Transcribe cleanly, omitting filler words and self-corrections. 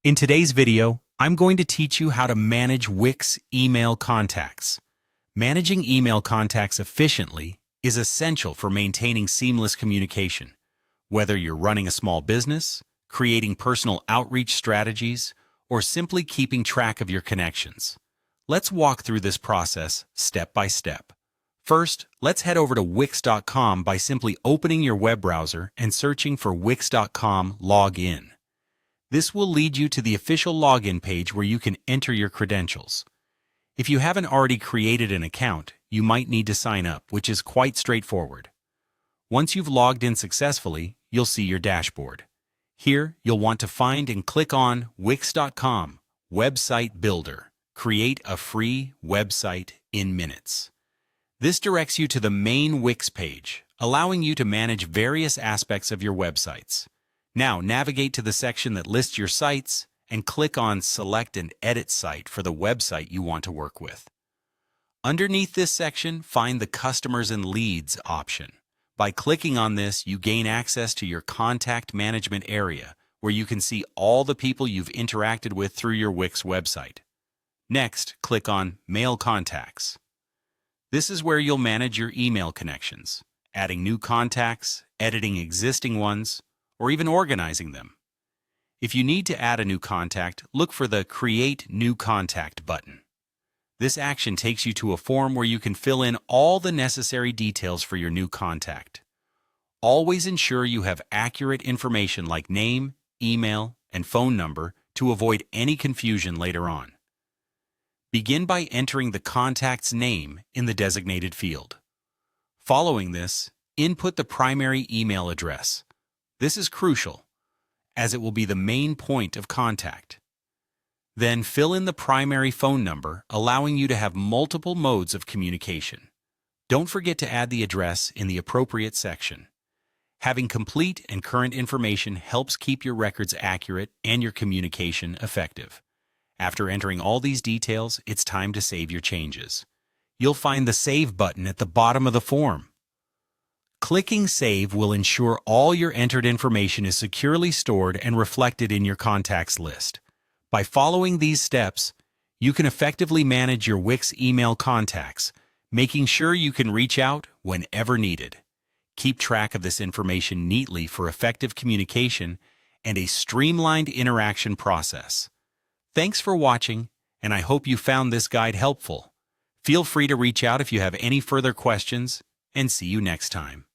In today's video, I'm going to teach you how to manage Wix email contacts. Managing email contacts efficiently is essential for maintaining seamless communication. Whether you're running a small business, creating personal outreach strategies, or simply keeping track of your connections. Let's walk through this process step by step. First, let's head over to Wix.com by simply opening your web browser and searching for Wix.com login. This will lead you to the official login page where you can enter your credentials. If you haven't already created an account, you might need to sign up, which is quite straightforward. Once you've logged in successfully, you'll see your dashboard. Here, you'll want to find and click on Wix.com Website Builder. Create a free website in minutes. This directs you to the main Wix page, allowing you to manage various aspects of your websites. Now, navigate to the section that lists your sites and click on Select and Edit Site for the website you want to work with. Underneath this section, find the Customers and Leads option. By clicking on this, you gain access to your contact management area, where you can see all the people you've interacted with through your Wix website. Next, click on Mail Contacts. This is where you'll manage your email connections, adding new contacts, editing existing ones, or even organizing them. If you need to add a new contact, look for the Create New Contact button. This action takes you to a form where you can fill in all the necessary details for your new contact. Always ensure you have accurate information like name, email, and phone number to avoid any confusion later on. Begin by entering the contact's name in the designated field. Following this, input the primary email address. This is crucial, as it will be the main point of contact. Then fill in the primary phone number, allowing you to have multiple modes of communication. Don't forget to add the address in the appropriate section. Having complete and current information helps keep your records accurate and your communication effective. After entering all these details, it's time to save your changes. You'll find the Save button at the bottom of the form. Clicking Save will ensure all your entered information is securely stored and reflected in your contacts list. By following these steps, you can effectively manage your Wix email contacts, making sure you can reach out whenever needed. Keep track of this information neatly for effective communication and a streamlined interaction process. Thanks for watching, and I hope you found this guide helpful. Feel free to reach out if you have any further questions, and see you next time.